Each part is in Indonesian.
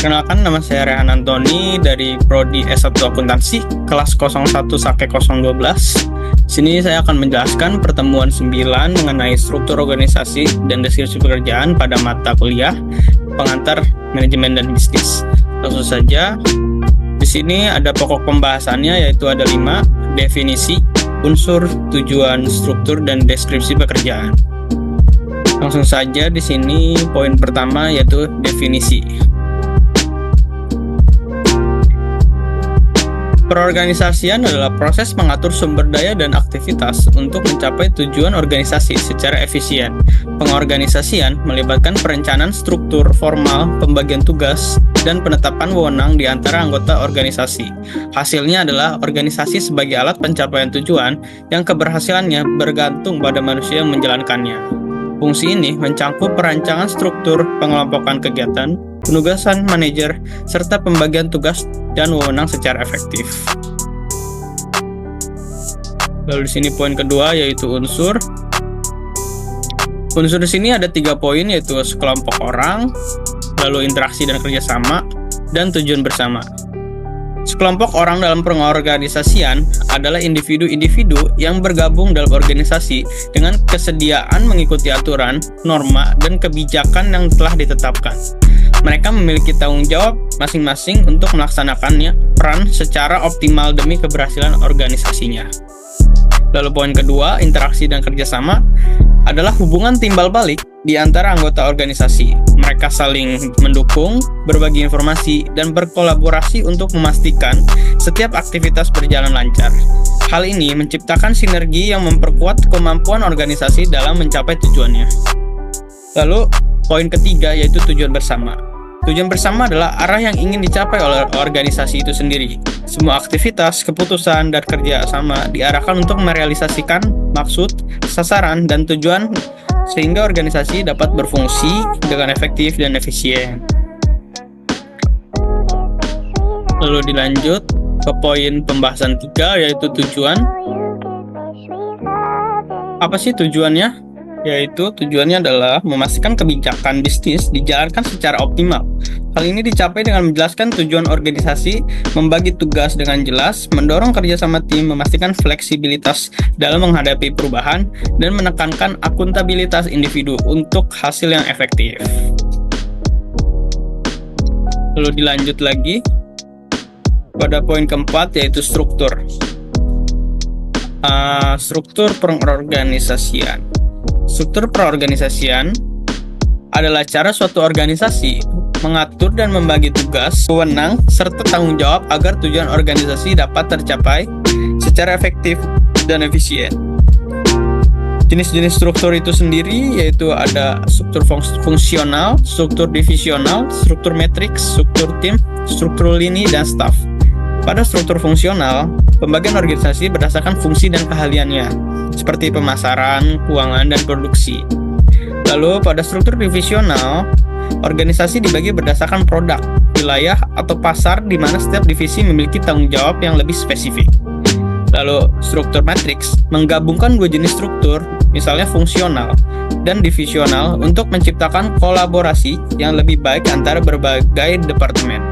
Perkenalkan, nama saya Rehan Antoni dari Prodi S1 Akuntansi, kelas 01 Sake 012. Sini saya akan menjelaskan pertemuan 9 mengenai struktur organisasi dan deskripsi pekerjaan pada mata kuliah pengantar manajemen dan bisnis. Langsung saja, di sini ada pokok pembahasannya, yaitu ada 5: definisi, unsur, tujuan, struktur, dan deskripsi pekerjaan. Langsung saja, di sini poin pertama yaitu definisi. Perorganisasian adalah proses mengatur sumber daya dan aktivitas untuk mencapai tujuan organisasi secara efisien. Pengorganisasian melibatkan perencanaan struktur formal, pembagian tugas, dan penetapan wewenang di antara anggota organisasi. Hasilnya adalah organisasi sebagai alat pencapaian tujuan yang keberhasilannya bergantung pada manusia yang menjalankannya. Fungsi ini mencakup perancangan struktur, pengelompokan kegiatan, penugasan manajer, serta pembagian tugas dan wewenang secara efektif. Lalu di sini poin kedua yaitu unsur. Unsur di sini ada 3 poin, yaitu sekelompok orang, lalu interaksi dan kerjasama, dan tujuan bersama. Sekelompok orang dalam pengorganisasian adalah individu-individu yang bergabung dalam organisasi dengan kesediaan mengikuti aturan, norma, dan kebijakan yang telah ditetapkan. Mereka memiliki tanggung jawab masing-masing untuk melaksanakannya peran secara optimal demi keberhasilan organisasinya. Lalu poin kedua, interaksi dan kerjasama, adalah hubungan timbal balik di antara anggota organisasi. Mereka saling mendukung, berbagi informasi, dan berkolaborasi untuk memastikan setiap aktivitas berjalan lancar. Hal ini menciptakan sinergi yang memperkuat kemampuan organisasi dalam mencapai tujuannya. Lalu, poin ketiga yaitu tujuan bersama. Tujuan bersama adalah arah yang ingin dicapai oleh organisasi itu sendiri. Semua aktivitas, keputusan, dan kerja sama diarahkan untuk merealisasikan maksud, sasaran, dan tujuan sehingga organisasi dapat berfungsi dengan efektif dan efisien. Lalu dilanjut ke poin pembahasan 3 yaitu tujuan. Apa sih tujuannya? Yaitu tujuannya adalah memastikan kebijakan bisnis dijalankan secara optimal. Hal ini dicapai dengan menjelaskan tujuan organisasi, membagi tugas dengan jelas, mendorong kerjasama tim, memastikan fleksibilitas dalam menghadapi perubahan, dan menekankan akuntabilitas individu untuk hasil yang efektif. Lalu dilanjut lagi pada poin keempat yaitu struktur. Struktur pengorganisasian. Struktur perorganisasian adalah cara suatu organisasi mengatur dan membagi tugas, wewenang, serta tanggung jawab agar tujuan organisasi dapat tercapai secara efektif dan efisien. Jenis-jenis struktur itu sendiri yaitu ada struktur fungsional, struktur divisional, struktur matriks, struktur tim, struktur lini, dan staff. Pada struktur fungsional, pembagian organisasi berdasarkan fungsi dan keahliannya, seperti pemasaran, keuangan, dan produksi. Lalu pada struktur divisional, organisasi dibagi berdasarkan produk, wilayah, atau pasar di mana setiap divisi memiliki tanggung jawab yang lebih spesifik. Lalu struktur matriks menggabungkan 2 jenis struktur, misalnya fungsional dan divisional, untuk menciptakan kolaborasi yang lebih baik antara berbagai departemen.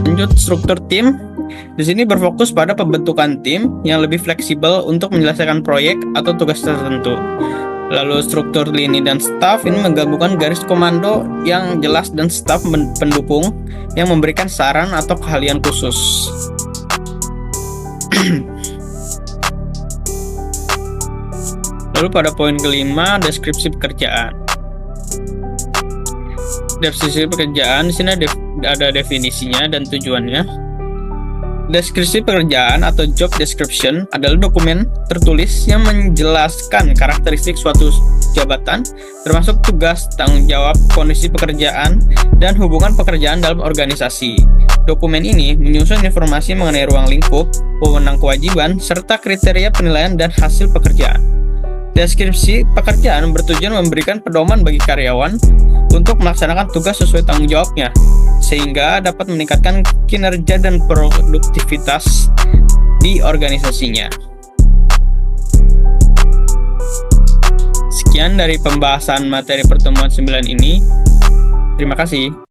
Lanjut struktur tim. Di sini berfokus pada pembentukan tim yang lebih fleksibel untuk menyelesaikan proyek atau tugas tertentu. Lalu struktur lini dan staff ini menggabungkan garis komando yang jelas dan staf pendukung yang memberikan saran atau keahlian khusus. Lalu pada poin kelima, deskripsi pekerjaan. Deskripsi pekerjaan di sini ada definisinya dan tujuannya. Deskripsi pekerjaan atau job description adalah dokumen tertulis yang menjelaskan karakteristik suatu jabatan, termasuk tugas, tanggung jawab, kondisi pekerjaan, dan hubungan pekerjaan dalam organisasi. Dokumen ini menyusun informasi mengenai ruang lingkup, wewenang kewajiban, serta kriteria penilaian dan hasil pekerjaan. Deskripsi pekerjaan bertujuan memberikan pedoman bagi karyawan untuk melaksanakan tugas sesuai tanggung jawabnya, sehingga dapat meningkatkan kinerja dan produktivitas di organisasinya. Sekian dari pembahasan materi pertemuan 9 ini. Terima kasih.